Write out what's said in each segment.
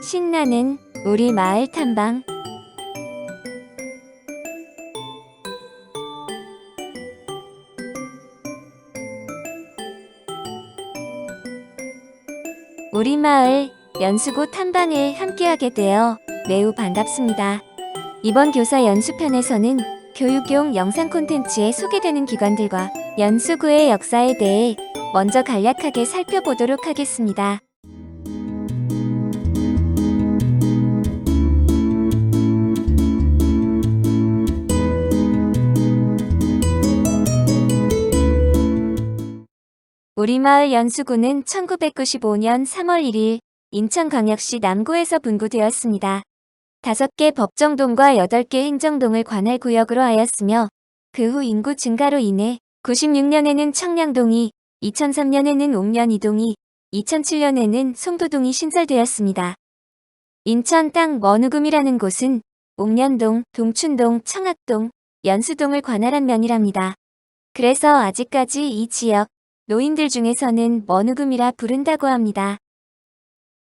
신나는 우리 마을 탐방. 우리 마을 연수구 탐방에 함께하게 되어 매우 반갑습니다. 이번 교사 연수편에서는 교육용 영상 콘텐츠에 소개되는 기관들과 연수구의 역사에 대해 먼저 간략하게 살펴보도록 하겠습니다. 우리 마을 연수구는 1995년 3월 1일 인천광역시 남구에서 분구되었습니다. 5개 법정동과 8개 행정동을 관할 구역으로 하였으며 그 후 인구 증가로 인해 96년에는 청량동이, 2003년에는 옥면 2동이, 2007년에는 송도동이 신설되었습니다. 인천 땅 머누금이라는 곳은 옥면동, 동춘동, 청학동, 연수동을 관할한 면이랍니다. 그래서 아직까지 이 지역 노인들 중에서는 머누금이라 부른다고 합니다.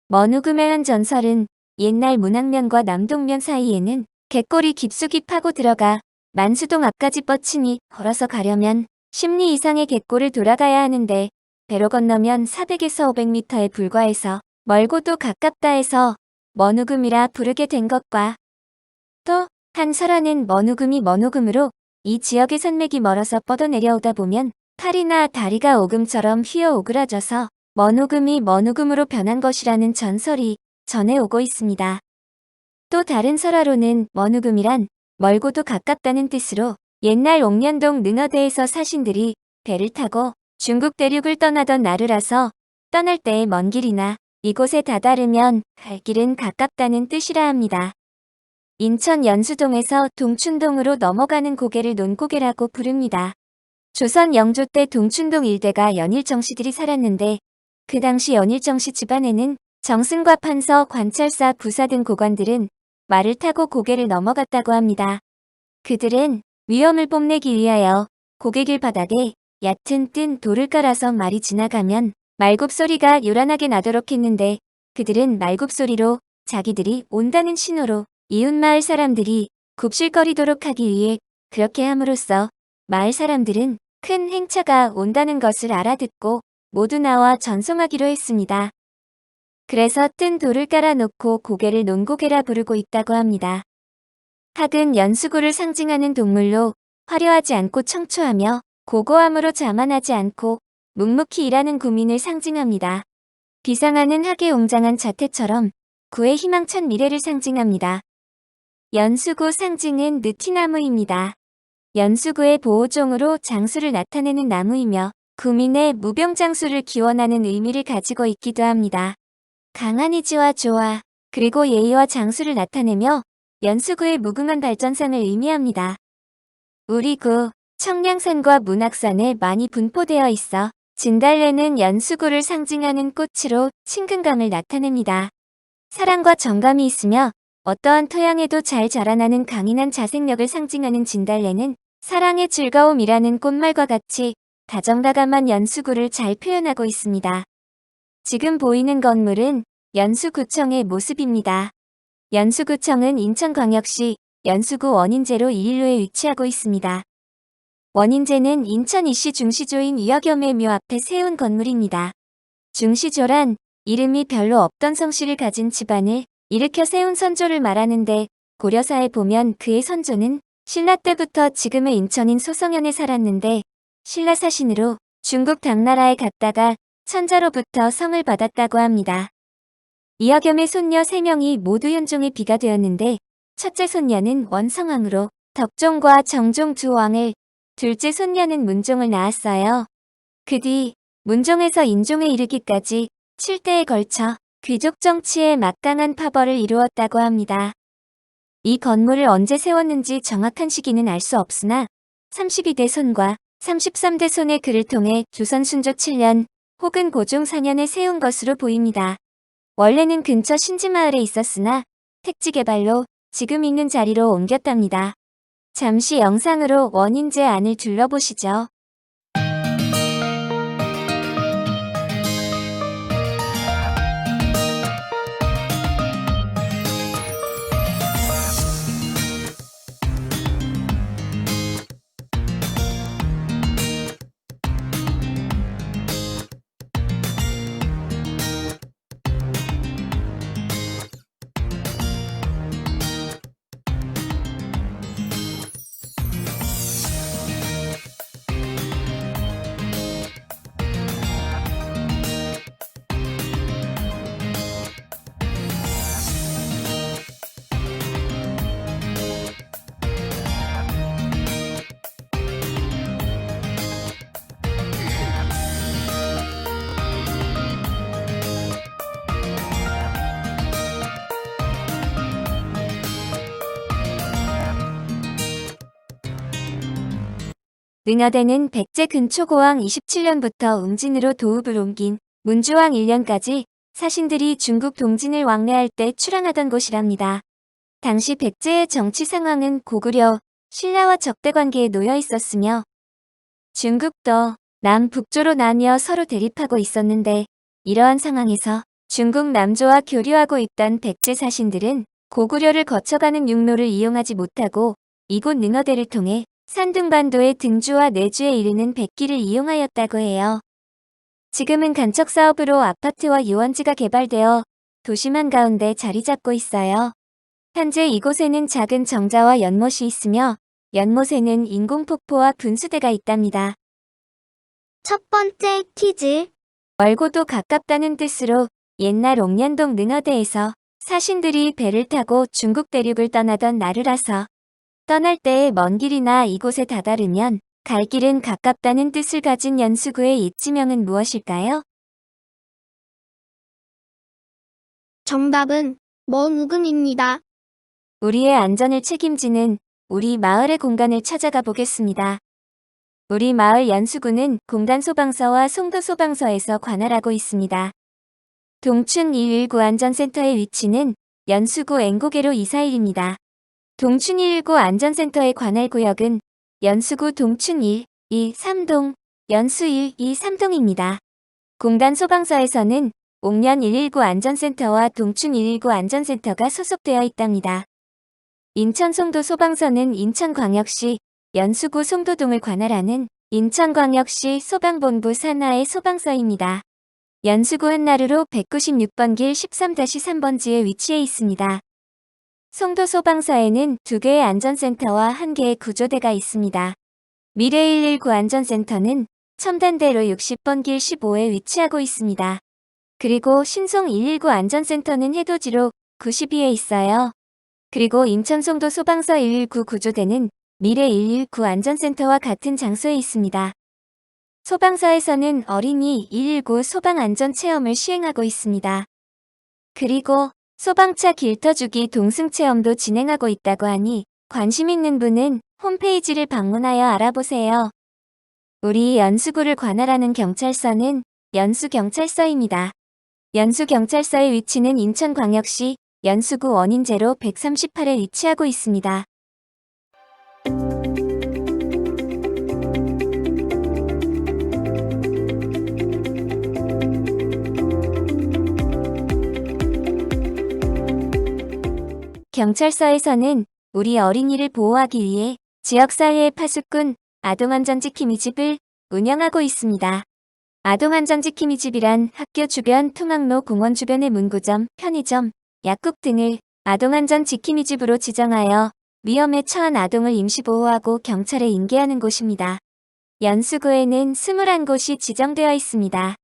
머누금의 한 전설은 옛날 문학면과 남동면 사이에는 갯골이 깊숙이 파고 들어가 만수동 앞까지 뻗치니 걸어서 가려면 10리 이상의 갯골을 돌아가야 하는데 배로 건너면 400에서 500m에 불과해서 멀고도 가깝다 해서 머누금이라 부르게 된 것과 또 한 설화는 머누금이 머노금으로 이 지역의 산맥이 멀어서 뻗어 내려오다 보면 팔이나 다리가 오금처럼 휘어 오그라져서 머노금이 머누금으로 변한 것이라는 전설이 전해오고 있습니다. 또 다른 설화로는 머누금이란 멀고도 가깝다는 뜻으로 옛날 옥년동 능어대에서 사신들이 배를 타고 중국 대륙을 떠나던 나루라서 떠날 때의 먼 길이나 이곳에 다다르면 갈 길은 가깝다는 뜻이라 합니다. 인천 연수동에서 동춘동으로 넘어가는 고개를 논고개라고 부릅니다. 조선 영조 때 동춘동 일대가 연일정씨들이 살았는데 그 당시 연일정씨 집안에는 정승과 판서, 관찰사, 부사 등 고관들은 말을 타고 고개를 넘어갔다고 합니다. 그들은 위험을 뽐내기 위하여 고개길 바닥에 얕은 뜬 돌을 깔아서 말이 지나가면 말굽소리가 요란하게 나도록 했는데 그들은 말굽소리로 자기들이 온다는 신호로 이웃마을 사람들이 굽실거리도록 하기 위해 그렇게 함으로써 마을 사람들은 큰 행차가 온다는 것을 알아듣고 모두 나와 전송하기로 했습니다. 그래서 뜬 돌을 깔아놓고 고개를 논고개라 부르고 있다고 합니다. 학은 연수구를 상징하는 동물로 화려하지 않고 청초하며 고고함으로 자만하지 않고 묵묵히 일하는 구민을 상징합니다. 비상하는 학의 웅장한 자태처럼 구의 희망찬 미래를 상징합니다. 연수구 상징은 느티나무입니다. 연수구의 보호종으로 장수를 나타내는 나무이며 구민의 무병장수를 기원하는 의미를 가지고 있기도 합니다. 강한 의지와 조화, 그리고 예의와 장수를 나타내며 연수구의 무궁한 발전상을 의미합니다. 우리 구, 청량산과 문학산에 많이 분포되어 있어 진달래는 연수구를 상징하는 꽃으로 친근감을 나타냅니다. 사랑과 정감이 있으며 어떠한 토양에도 잘 자라나는 강인한 자생력을 상징하는 진달래는 사랑의 즐거움이라는 꽃말과 같이 다정다감한 연수구를 잘 표현하고 있습니다. 지금 보이는 건물은 연수구청의 모습입니다. 연수구청은 인천광역시 연수구 원인제로 1일로에 위치하고 있습니다. 원인제는 인천 이시 중시조인 위화겸의 묘 앞에 세운 건물입니다. 중시조란 이름이 별로 없던 성씨를 가진 집안을 일으켜 세운 선조를 말하는데 고려사에 보면 그의 선조는 신라 때부터 지금의 인천인 소성현에 살았는데 신라 사신으로 중국 당나라에 갔다가 천자로부터 성을 받았다고 합니다. 위화겸의 손녀 3명이 모두 현종의 비가 되었는데 첫째 손녀는 원성왕으로 덕종과 정종 2왕을, 둘째 손녀는 문종을 낳았어요. 그 뒤 문종에서 인종에 이르기까지 7대에 걸쳐 귀족 정치에 막강한 파벌을 이루었다고 합니다. 이 건물을 언제 세웠는지 정확한 시기는 알 수 없으나 32대 손과 33대 손의 글을 통해 조선 순조 7년 혹은 고종 4년에 세운 것으로 보입니다. 원래는 근처 신지마을에 있었으나 택지 개발로 지금 있는 자리로 옮겼답니다. 잠시 영상으로 원인제 안을 둘러보시죠. 능어대는 백제 근초고왕 27년부터 웅진으로 도읍을 옮긴 문주왕 1년까지 사신들이 중국 동진을 왕래할 때 출항하던 곳이랍니다. 당시 백제의 정치 상황은 고구려, 신라와 적대 관계에 놓여 있었으며 중국도 남북조로 나뉘어 서로 대립하고 있었는데 이러한 상황에서 중국 남조와 교류하고 있던 백제 사신들은 고구려를 거쳐가는 육로를 이용하지 못하고 이곳 능어대를 통해 산둥반도의 등주와 내주에 이르는 백기를 이용하였다고 해요. 지금은 간척 사업으로 아파트와 유원지가 개발되어 도심 한가운데 자리 잡고 있어요. 현재 이곳에는 작은 정자와 연못이 있으며 연못에는 인공폭포와 분수대가 있답니다. 첫 번째 퀴즈. 멀고도 가깝다는 뜻으로 옛날 옥년동 능어대에서 사신들이 배를 타고 중국 대륙을 떠나던 나루라서 떠날 때의 먼 길이나 이곳에 다다르면 갈 길은 가깝다는 뜻을 가진 연수구의 입지명은 무엇일까요? 정답은 머무금입니다. 우리의 안전을 책임지는 우리 마을의 공간을 찾아가 보겠습니다. 우리 마을 연수구는 공단소방서와 송도소방서에서 관할하고 있습니다. 동춘 119 안전센터의 위치는 연수구 앵고개로 241입니다. 동춘 119 안전센터의 관할 구역은 연수구 동춘 1, 2, 3동, 연수 1, 2, 3동입니다. 공단소방서에서는 옥년 119 안전센터와 동춘 119 안전센터가 소속되어 있답니다. 인천 송도 소방서는 인천광역시 연수구 송도동을 관할하는 인천광역시 소방본부 산하의 소방서입니다. 연수구 한나루로 196번 길 13-3번지에 위치해 있습니다. 송도 소방서에는 2개의 안전센터와 1개의 구조대가 있습니다. 미래 119 안전센터는 첨단대로 60번 길 15에 위치하고 있습니다. 그리고 신송 119 안전센터는 해돋이로 92에 있어요. 그리고 인천 송도 소방서 119 구조대는 미래 119 안전센터와 같은 장소에 있습니다. 소방서에서는 어린이 119 소방안전체험을 시행하고 있습니다. 그리고 소방차 길터주기 동승체험도 진행하고 있다고 하니 관심 있는 분은 홈페이지를 방문하여 알아보세요. 우리 연수구를 관할하는 경찰서는 연수경찰서입니다. 연수경찰서의 위치는 인천광역시 연수구 원인제로 138에 위치하고 있습니다. 경찰서에서는 우리 어린이를 보호하기 위해 지역사회의 파수꾼 아동안전지킴이집을 운영하고 있습니다. 아동안전지킴이집이란 학교 주변 통학로 공원 주변의 문구점, 편의점, 약국 등을 아동안전지킴이집으로 지정하여 위험에 처한 아동을 임시보호하고 경찰에 인계하는 곳입니다. 연수구에는 21곳이 지정되어 있습니다.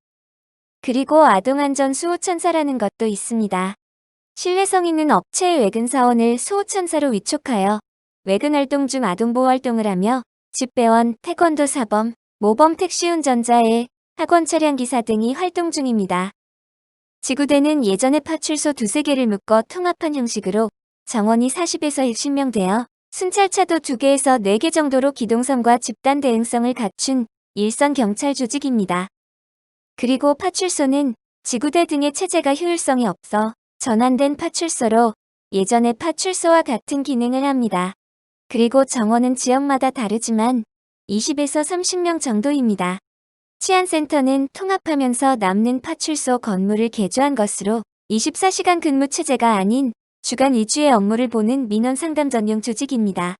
그리고 아동안전수호천사라는 것도 있습니다. 신뢰성 있는 업체의 외근 사원을 수호천사로 위촉하여 외근 활동 중 아동보호 활동을 하며 집배원, 태권도 사범, 모범 택시운전자의 학원 차량기사 등이 활동 중입니다. 지구대는 예전에 파출소 2-3개를 묶어 통합한 형식으로 정원이 40에서 60명 되어 순찰차도 2개에서 4개 정도로 기동성과 집단 대응성을 갖춘 일선 경찰 조직입니다. 그리고 파출소는 지구대 등의 체제가 효율성이 없어 전환된 파출소로 예전의 파출소와 같은 기능을 합니다. 그리고 정원은 지역마다 다르지만 20에서 30명 정도입니다. 치안센터는 통합하면서 남는 파출소 건물을 개조한 것으로 24시간 근무 체제가 아닌 주간 위주의 업무를 보는 민원 상담 전용 조직입니다.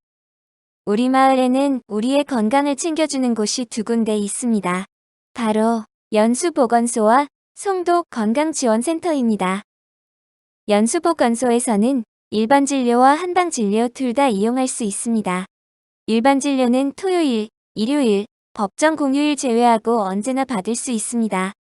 우리 마을에는 우리의 건강을 챙겨주는 곳이 2군데 있습니다. 바로 연수보건소와 송도 건강지원센터입니다. 연수보건소에서는 일반 진료와 한방 진료 둘 다 이용할 수 있습니다. 일반 진료는 토요일, 일요일, 법정 공휴일 제외하고 언제나 받을 수 있습니다.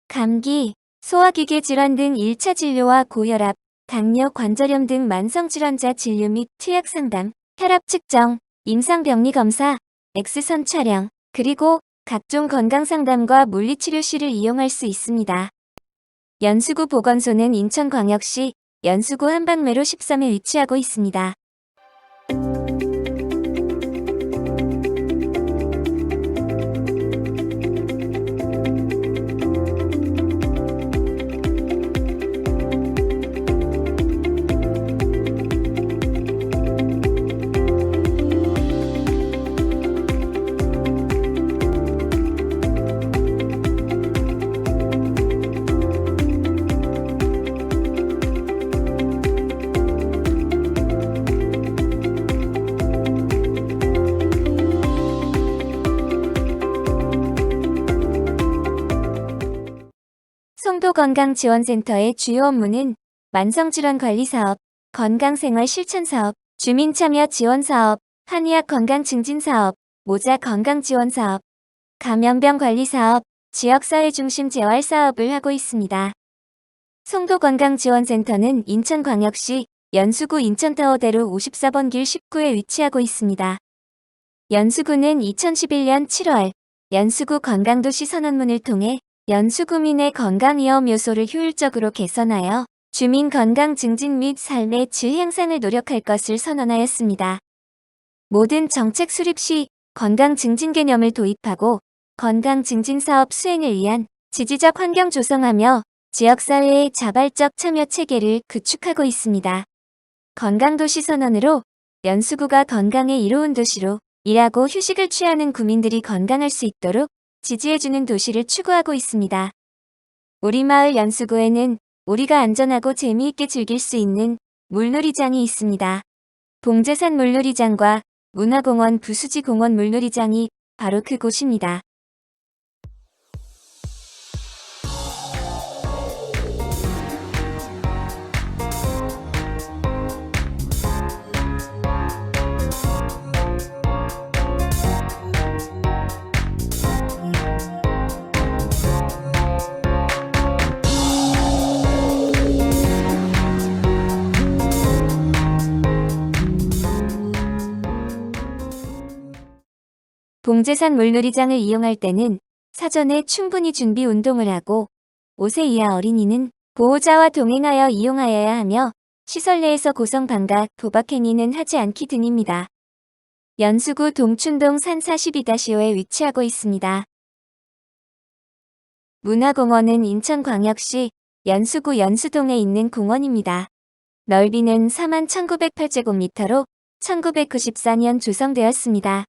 감기, 소화기계 질환 등 1차 진료와 고혈압, 당뇨, 관절염 등 만성질환자 진료 및 투약 상담, 혈압 측정, 임상병리 검사, 엑스선 촬영, 그리고 각종 건강상담과 물리치료실을 이용할 수 있습니다. 연수구 보건소는 인천광역시 연수구 한방매로 13에 위치하고 있습니다. 송도건강지원센터의 주요 업무는 만성질환관리사업, 건강생활실천사업, 주민참여지원사업, 한의학 건강증진사업, 모자건강지원사업, 감염병관리사업, 지역사회중심 재활사업을 하고 있습니다. 송도건강지원센터는 인천광역시 연수구 인천타워대로 54번 길 19에 위치하고 있습니다. 연수구는 2011년 7월 연수구 건강도시 선언문을 통해 연수구민의 건강위험 요소를 효율적으로 개선하여 주민 건강 증진 및 삶의 질 향상을 노력할 것을 선언하였습니다. 모든 정책 수립 시 건강 증진 개념을 도입하고 건강 증진 사업 수행을 위한 지지적 환경 조성하며 지역사회의 자발적 참여 체계를 구축하고 있습니다. 건강도시 선언으로 연수구가 건강에 이로운 도시로 일하고 휴식을 취하는 구민들이 건강할 수 있도록 지지해주는 도시를 추구하고 있습니다. 우리 마을 연수구에는 우리가 안전하고 재미있게 즐길 수 있는 물놀이장이 있습니다. 봉제산 물놀이장과 문화공원 부수지공원 물놀이장이 바로 그곳입니다. 봉제산 물놀이장을 이용할 때는 사전에 충분히 준비 운동을 하고 5세 이하 어린이는 보호자와 동행하여 이용하여야 하며 시설 내에서 고성 방각, 도박 행위는 하지 않기 등입니다. 연수구 동춘동 산 42-5에 위치하고 있습니다. 문화공원은 인천광역시 연수구 연수동에 있는 공원입니다. 넓이는 41,908제곱미터로 1994년 조성되었습니다.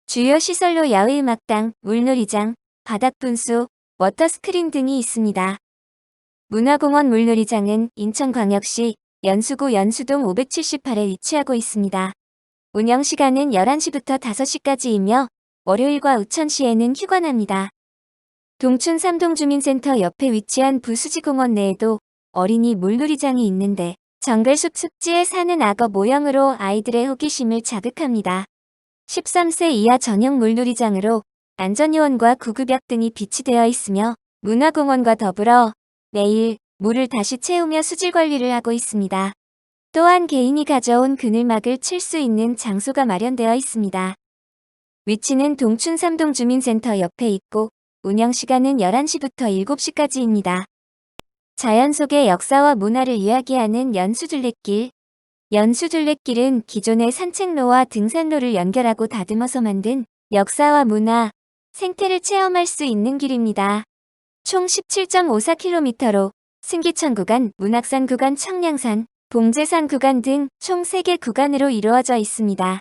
주요 시설로 야외음악당, 물놀이장, 바닥분수, 워터스크린 등이 있습니다. 문화공원 물놀이장은 인천광역시 연수구 연수동 578에 위치하고 있습니다. 운영시간은 11시부터 5시까지이며 월요일과 우천시에는 휴관합니다. 동춘 삼동주민센터 옆에 위치한 부수지공원 내에도 어린이 물놀이장이 있는데 정글숲 습지에 사는 악어 모형으로 아이들의 호기심을 자극합니다. 13세 이하 전용 물놀이장으로 안전요원과 구급약 등이 비치되어 있으며 문화공원과 더불어 매일 물을 다시 채우며 수질 관리를 하고 있습니다. 또한 개인이 가져온 그늘막을 칠 수 있는 장소가 마련되어 있습니다. 위치는 동춘 삼동주민센터 옆에 있고 운영시간은 11시부터 7시까지입니다. 자연 속의 역사와 문화를 이야기하는 연수둘레길. 연수둘레길은 기존의 산책로와 등산로를 연결하고 다듬어서 만든 역사와 문화, 생태를 체험할 수 있는 길입니다. 총 17.54km로 승기천 구간, 문학산 구간, 청량산, 봉제산 구간 등 총 3개 구간으로 이루어져 있습니다.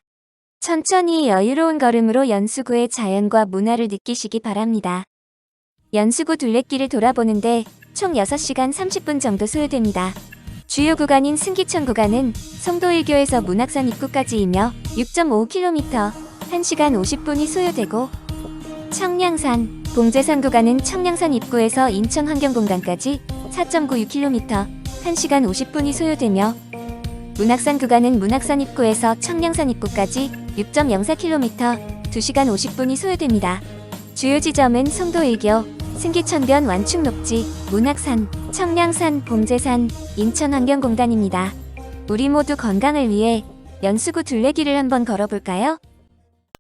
천천히 여유로운 걸음으로 연수구의 자연과 문화를 느끼시기 바랍니다. 연수구 둘레길을 돌아보는데 총 6시간 30분 정도 소요됩니다. 주요 구간인 승기천 구간은 송도일교에서 문학산 입구까지이며 6.5km, 1시간 50분이 소요되고 청량산, 봉제산 구간은 청량산 입구에서 인천환경공단까지 4.96km, 1시간 50분이 소요되며 문학산 구간은 문학산 입구에서 청량산 입구까지 6.04km, 2시간 50분이 소요됩니다. 주요 지점은 송도일교, 승기천변 완충녹지, 문학산, 청량산, 봉제산, 인천환경공단입니다. 우리 모두 건강을 위해 연수구 둘레길을 한번 걸어볼까요?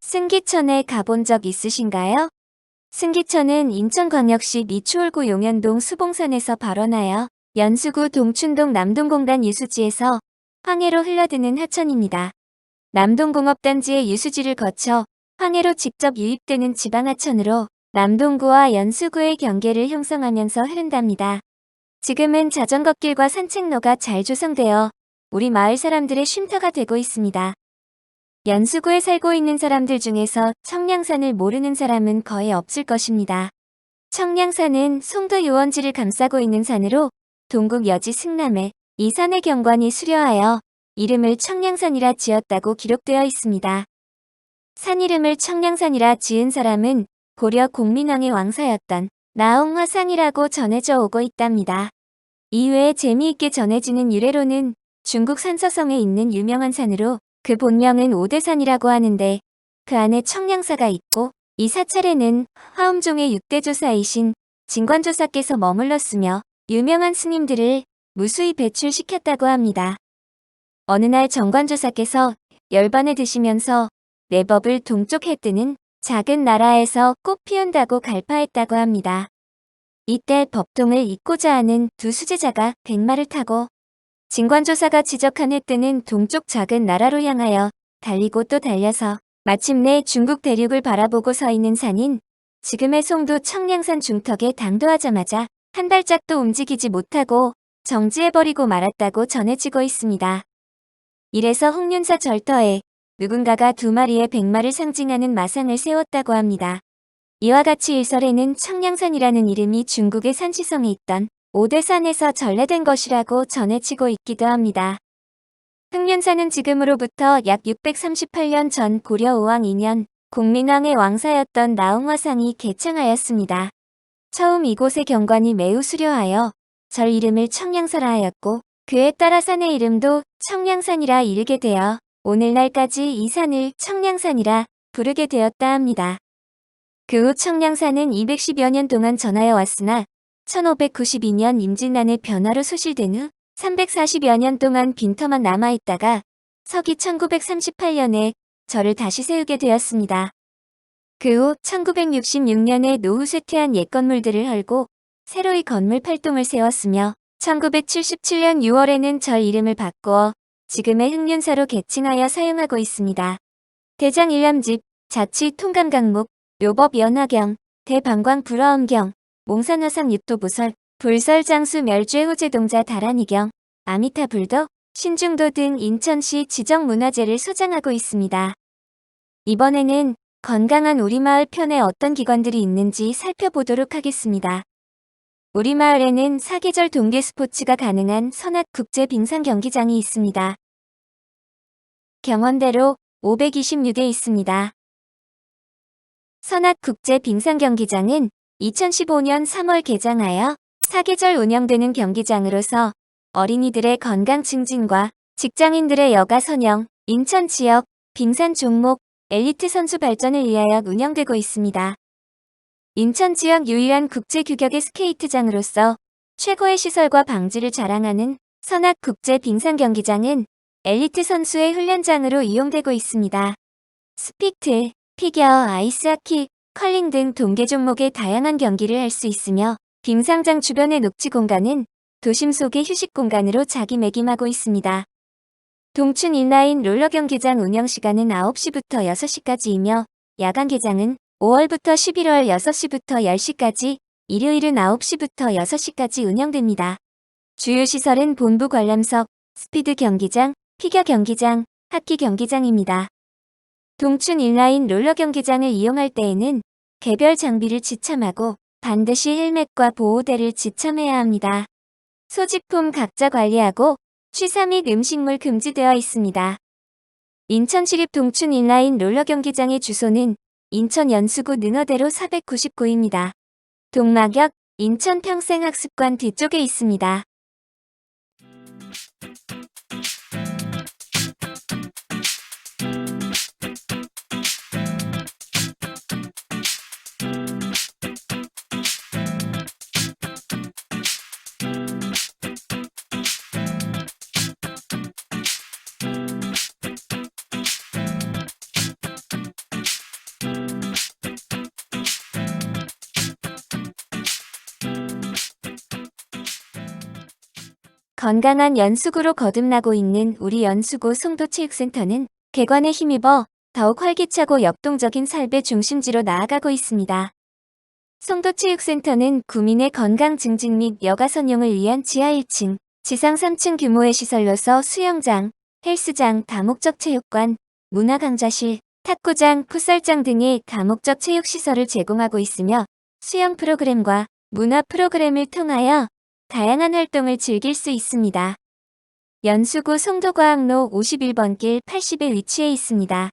승기천에 가본 적 있으신가요? 승기천은 인천광역시 미추홀구 용현동 수봉산에서 발원하여 연수구 동춘동 남동공단 유수지에서 황해로 흘러드는 하천입니다. 남동공업단지의 유수지를 거쳐 황해로 직접 유입되는 지방하천으로 남동구와 연수구의 경계를 형성하면서 흐른답니다. 지금은 자전거길과 산책로가 잘 조성되어 우리 마을 사람들의 쉼터가 되고 있습니다. 연수구에 살고 있는 사람들 중에서 청량산을 모르는 사람은 거의 없을 것입니다. 청량산은 송도 유원지를 감싸고 있는 산으로 동국 여지 승남에 이 산의 경관이 수려하여 이름을 청량산이라 지었다고 기록되어 있습니다. 산 이름을 청량산이라 지은 사람은 고려 공민왕의 왕사였던 나홍화산이라고 전해져 오고 있답니다. 이외에 재미있게 전해지는 유래로는 중국 산서성에 있는 유명한 산으로 그 본명은 오대산이라고 하는데 그 안에 청량사가 있고 이 사찰에는 화엄종의 6대 조사이신 진관조사께서 머물렀으며 유명한 스님들을 무수히 배출시켰다고 합니다. 어느 날 정관조사께서 열반을 드시면서 내법을 동쪽 해 뜨는 작은 나라에서 꽃 피운다고 갈파했다고 합니다. 이때 법통을 잇고자 하는 두 수제자가 백마를 타고 진관조사가 지적한 해 뜨는 동쪽 작은 나라로 향하여 달리고 또 달려서 마침내 중국 대륙을 바라보고 서 있는 산인 지금의 송도 청량산 중턱에 당도하자마자 한 발짝도 움직이지 못하고 정지해버리고 말았다고 전해지고 있습니다. 이래서 홍륜사 절터에 누군가가 두 마리의 백마를 상징하는 마상을 세웠다고 합니다. 이와 같이 일설에는 청량산이라는 이름이 중국의 산시성에 있던 오대산에서 전래된 것이라고 전해지고 있기도 합니다. 흑륜사는 지금으로부터 약 638년 전 고려 5왕 2년 공민왕의 왕사였던 나홍화상이 개창하였습니다. 처음 이곳의 경관이 매우 수려하여 절 이름을 청량사라 하였고 그에 따라 산의 이름도 청량산이라 이르게 되어 오늘날까지 이 산을 청량산이라 부르게 되었다 합니다. 그 후 청량산은 210여 년 동안 전하여 왔으나 1592년 임진난의 변화로 소실된 후 340여 년 동안 빈터만 남아있다가 서기 1938년에 절을 다시 세우게 되었습니다. 그 후 1966년에 노후 쇠퇴한 옛 건물들을 헐고 새로이 건물 8동을 세웠으며 1977년 6월에는 절 이름을 바꾸어 지금의 흑륜사로 개칭하여 사용하고 있습니다. 대장일람집, 자치 통감강목, 묘법 연화경, 대방광 불화엄경, 몽산화상 육도부설, 불설장수 멸주의 호제동자 다란이경, 아미타불도, 신중도 등 인천시 지정문화재를 소장하고 있습니다. 이번에는 건강한 우리마을 편에 어떤 기관들이 있는지 살펴보도록 하겠습니다. 우리 마을에는 사계절 동계 스포츠가 가능한 선앗국제 빙상 경기장이 있습니다. 경원대로 526에 있습니다. 선앗국제 빙상 경기장은 2015년 3월 개장하여 사계절 운영되는 경기장으로서 어린이들의 건강 증진과 직장인들의 여가 선영, 인천 지역 빙산 종목 엘리트 선수 발전을 위하여 운영되고 있습니다. 인천 지역 유일한 국제 규격의 스케이트장으로서 최고의 시설과 방지를 자랑하는 선앗국제 빙상 경기장은 엘리트 선수의 훈련장으로 이용되고 있습니다. 스피트, 피겨, 아이스하키, 컬링 등 동계 종목의 다양한 경기를 할 수 있으며 빙상장 주변의 녹지 공간은 도심 속의 휴식 공간으로 자기매김하고 있습니다. 동춘 인라인 롤러 경기장 운영 시간은 9시부터 6시까지이며 야간 개장은 5월부터 11월 6시부터 10시까지, 일요일은 9시부터 6시까지 운영됩니다. 주요 시설은 본부 관람석, 스피드 경기장, 피겨 경기장, 하키 경기장입니다. 동춘 인라인 롤러 경기장을 이용할 때에는 개별 장비를 지참하고 반드시 헬멧과 보호대를 지참해야 합니다. 소지품 각자 관리하고 취사 및 음식물 금지되어 있습니다. 인천시립 동춘 인라인 롤러 경기장의 주소는 인천 연수구 능어대로 499입니다. 동막역 인천평생학습관 뒤쪽에 있습니다. 건강한 연수구로 거듭나고 있는 우리 연수구 송도체육센터는 개관에 힘입어 더욱 활기차고 역동적인 삶의 중심지로 나아가고 있습니다. 송도체육센터는 구민의 건강 증진 및 여가 선용을 위한 지하 1층, 지상 3층 규모의 시설로서 수영장, 헬스장, 다목적 체육관, 문화강좌실, 탁구장, 풋살장 등의 다목적 체육시설을 제공하고 있으며 수영 프로그램과 문화 프로그램을 통하여 다양한 활동을 즐길 수 있습니다. 연수구 송도과학로 51번 길 80에 위치해 있습니다.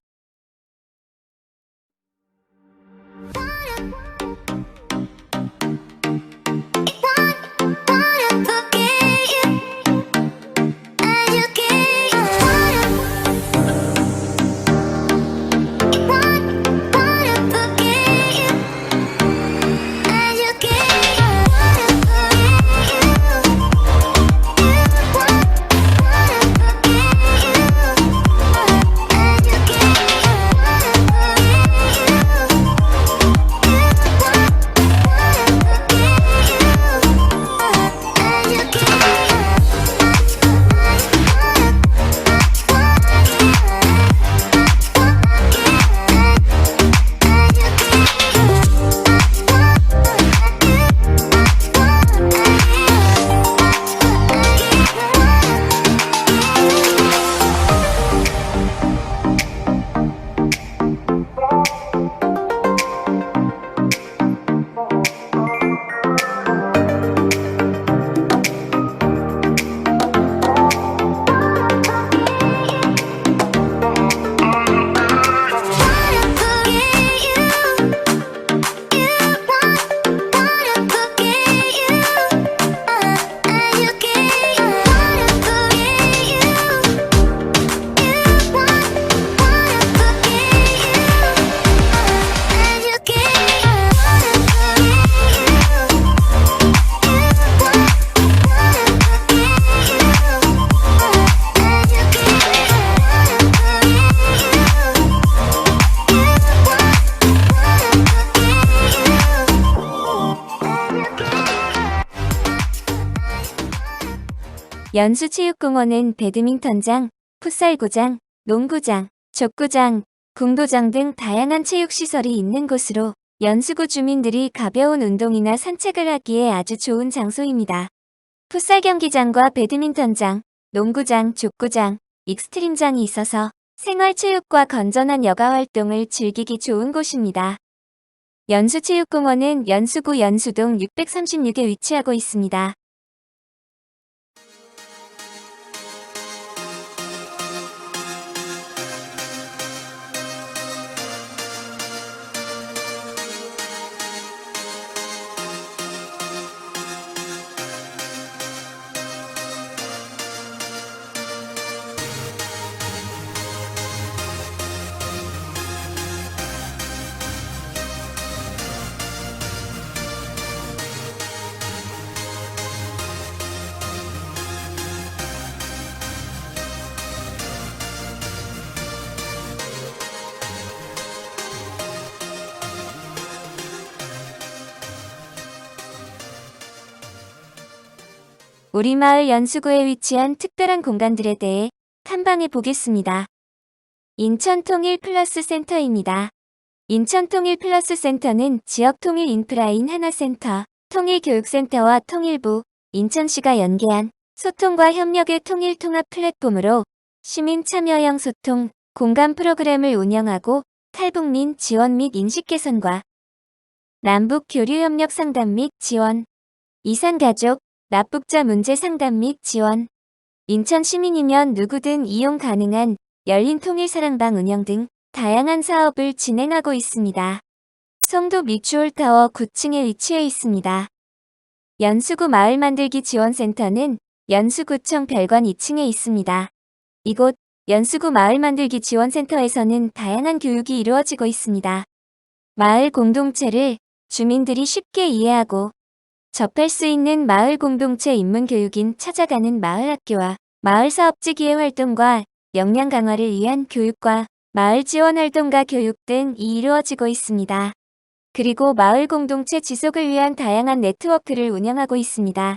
연수체육공원은 배드민턴장, 풋살구장, 농구장, 족구장, 궁도장 등 다양한 체육시설이 있는 곳으로 연수구 주민들이 가벼운 운동이나 산책을 하기에 아주 좋은 장소입니다. 풋살 경기장과 배드민턴장, 농구장, 족구장, 익스트림장이 있어서 생활체육과 건전한 여가활동을 즐기기 좋은 곳입니다. 연수체육공원은 연수구 연수동 636에 위치하고 있습니다. 우리 마을 연수구에 위치한 특별한 공간들에 대해 탐방해 보겠습니다. 인천 통일 플러스 센터입니다. 인천 통일 플러스 센터는 지역 통일 인프라인 하나센터, 통일교육센터와 통일부, 인천시가 연계한 소통과 협력의 통일 통합 플랫폼으로 시민 참여형 소통, 공감 프로그램을 운영하고 탈북민 지원 및 인식 개선과 남북 교류 협력 상담 및 지원, 이산가족, 납북자 문제 상담 및 지원, 인천 시민이면 누구든 이용 가능한 열린 통일 사랑방 운영 등 다양한 사업을 진행하고 있습니다. 송도 뮤추홀타워 9층에 위치해 있습니다. 연수구 마을 만들기 지원센터는 연수구청 별관 2층에 있습니다. 이곳 연수구 마을 만들기 지원센터에서는 다양한 교육이 이루어지고 있습니다. 마을 공동체를 주민들이 쉽게 이해하고 접할 수 있는 마을 공동체 입문 교육인 찾아가는 마을 학교와 마을 사업지 기회 활동과 역량 강화를 위한 교육과 마을 지원 활동과 교육 등이 이루어지고 있습니다. 그리고 마을 공동체 지속을 위한 다양한 네트워크를 운영하고 있습니다.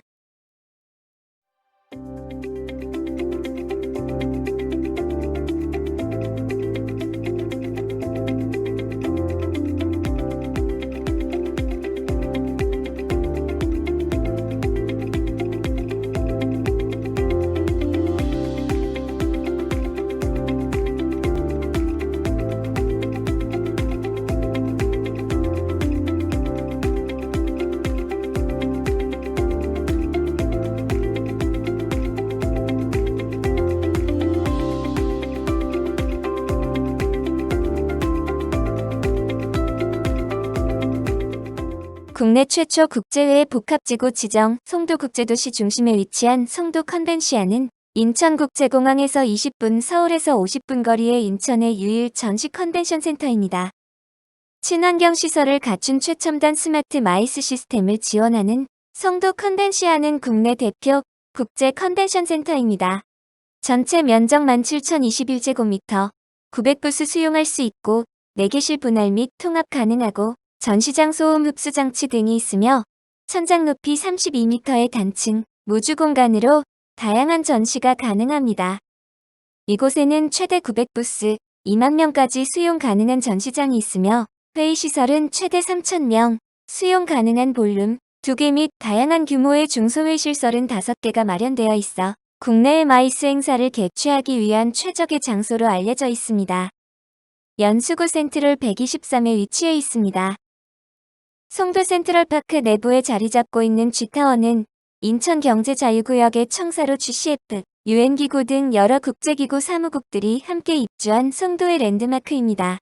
국내 최초 국제회의 복합지구 지정 송도국제도시 중심에 위치한 송도 컨벤시아는 인천국제공항에서 20분, 서울에서 50분 거리의 인천의 유일 전시 컨벤션 센터입니다. 친환경 시설을 갖춘 최첨단 스마트 마이스 시스템을 지원하는 송도 컨벤시아는 국내 대표 국제 컨벤션 센터입니다. 전체 면적 17,021제곱미터, 900부스 수용할 수 있고 4개실 분할 및 통합 가능하고 전시장 소음 흡수 장치 등이 있으며 천장 높이 32m의 단층, 무주 공간으로 다양한 전시가 가능합니다. 이곳에는 최대 900부스, 2만 명까지 수용 가능한 전시장이 있으며 회의시설은 최대 3,000명, 수용 가능한 볼룸 2개 및 다양한 규모의 중소회의 시설은 5개가 마련되어 있어 국내의 마이스 행사를 개최하기 위한 최적의 장소로 알려져 있습니다. 연수구 센트럴 123에 위치해 있습니다. 송도 센트럴파크 내부에 자리 잡고 있는 G타워는 인천경제자유구역의 청사로 GCF, 유엔기구 등 여러 국제기구 사무국들이 함께 입주한 송도의 랜드마크입니다.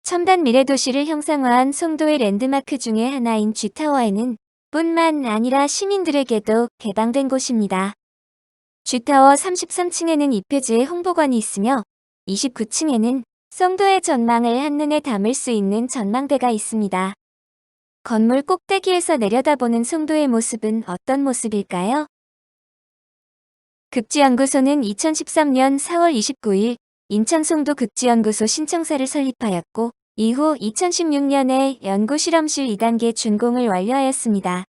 첨단 미래도시를 형상화한 송도의 랜드마크 중의 하나인 G타워에는 뿐만 아니라 시민들에게도 개방된 곳입니다. G타워 33층에는 이페즈의 홍보관이 있으며 29층에는 송도의 전망을 한눈에 담을 수 있는 전망대가 있습니다. 건물 꼭대기에서 내려다보는 송도의 모습은 어떤 모습일까요? 극지연구소는 2013년 4월 29일 인천 송도 극지연구소 신청사를 설립하였고 이후 2016년에 연구실험실 2단계 준공을 완료하였습니다.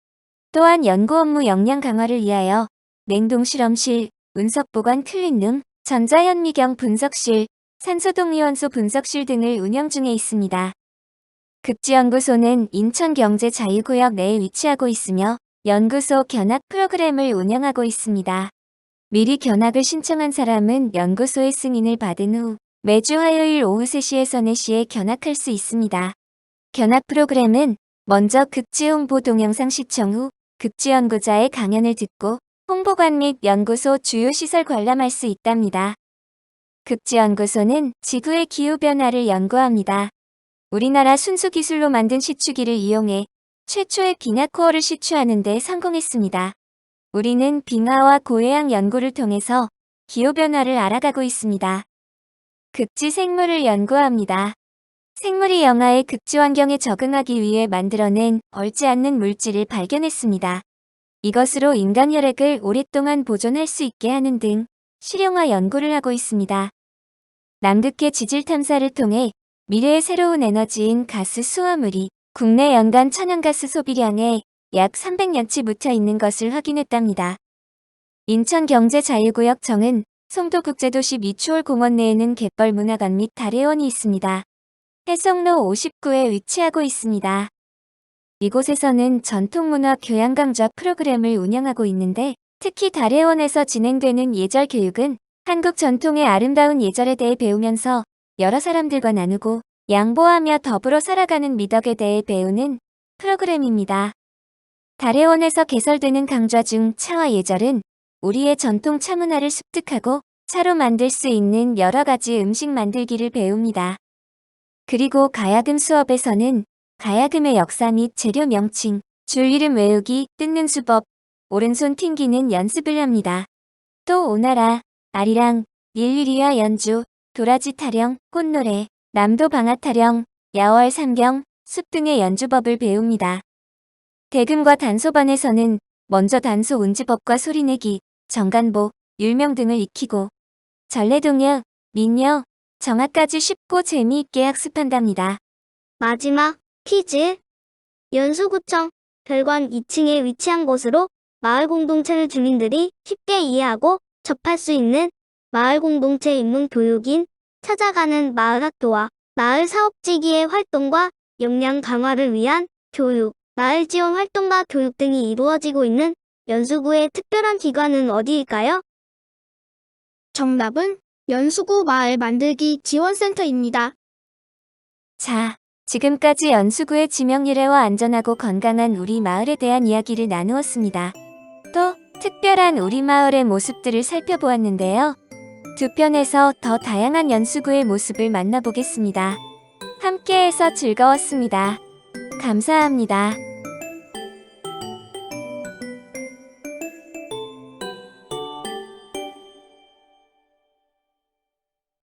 또한 연구 업무 역량 강화를 위하여 냉동실험실, 운석보관 클린룸, 전자현미경 분석실, 산소동위원소 분석실 등을 운영 중에 있습니다. 급지연구소는 인천경제자유구역 내에 위치하고 있으며 연구소 견학 프로그램을 운영하고 있습니다. 미리 견학을 신청한 사람은 연구소의 승인을 받은 후 매주 화요일 오후 3시에서 4시에 견학할 수 있습니다. 견학 프로그램은 먼저 급지 홍보 동영상 시청 후 급지 연구자의 강연을 듣고 홍보관 및 연구소 주요 시설 관람할 수 있답니다. 급지 연구소는 지구의 기후변화를 연구합니다. 우리나라 순수 기술로 만든 시추기를 이용해 최초의 빙하 코어를 시추하는 데 성공했습니다. 우리는 빙하와 고해양 연구를 통해서 기후변화를 알아가고 있습니다. 극지 생물을 연구합니다. 생물이 영하의 극지 환경에 적응하기 위해 만들어낸 얼지 않는 물질을 발견했습니다. 이것으로 인간 혈액을 오랫동안 보존할 수 있게 하는 등 실용화 연구를 하고 있습니다. 남극해 지질 탐사를 통해 미래의 새로운 에너지인 가스 수화물이 국내 연간 천연가스 소비량의 약 300년치 묻혀 있는 것을 확인했답니다. 인천경제자유구역청은 송도국제도시 미추홀공원 내에는 갯벌문화관 및 달해원이 있습니다. 해성로 59에 위치하고 있습니다. 이곳에서는 전통문화 교양 강좌 프로그램을 운영하고 있는데 특히 달해원에서 진행되는 예절 교육은 한국 전통의 아름다운 예절에 대해 배우면서 여러 사람들과 나누고 양보하며 더불어 살아가는 미덕에 대해 배우는 프로그램입니다. 달해원에서 개설되는 강좌 중 차와 예절은 우리의 전통 차문화를 습득하고 차로 만들 수 있는 여러 가지 음식 만들기를 배웁니다. 그리고 가야금 수업에서는 가야금의 역사 및 재료 명칭, 줄 이름 외우기, 뜯는 수법, 오른손 튕기는 연습을 합니다. 또 오나라, 아리랑, 일유리와 연주, 도라지 타령, 꽃노래, 남도 방아 타령, 야월 삼경, 숲 등의 연주법을 배웁니다. 대금과 단소반에서는 먼저 단소 운지법과 소리내기, 정간보, 율명 등을 익히고 전래동요, 민요, 정화까지 쉽고 재미있게 학습한답니다. 마지막 퀴즈. 연수구청 별관 2층에 위치한 곳으로 마을 공동체를 주민들이 쉽게 이해하고 접할 수 있는 마을 공동체 입문 교육인 찾아가는 마을학교와 마을 사업지기의 활동과 역량 강화를 위한 교육, 마을 지원 활동과 교육 등이 이루어지고 있는 연수구의 특별한 기관은 어디일까요? 정답은 연수구 마을 만들기 지원센터입니다. 자, 지금까지 연수구의 지명유래와 안전하고 건강한 우리 마을에 대한 이야기를 나누었습니다. 또 특별한 우리 마을의 모습들을 살펴보았는데요. 두 편에서 더 다양한 연수구의 모습을 만나보겠습니다. 함께해서 즐거웠습니다. 감사합니다.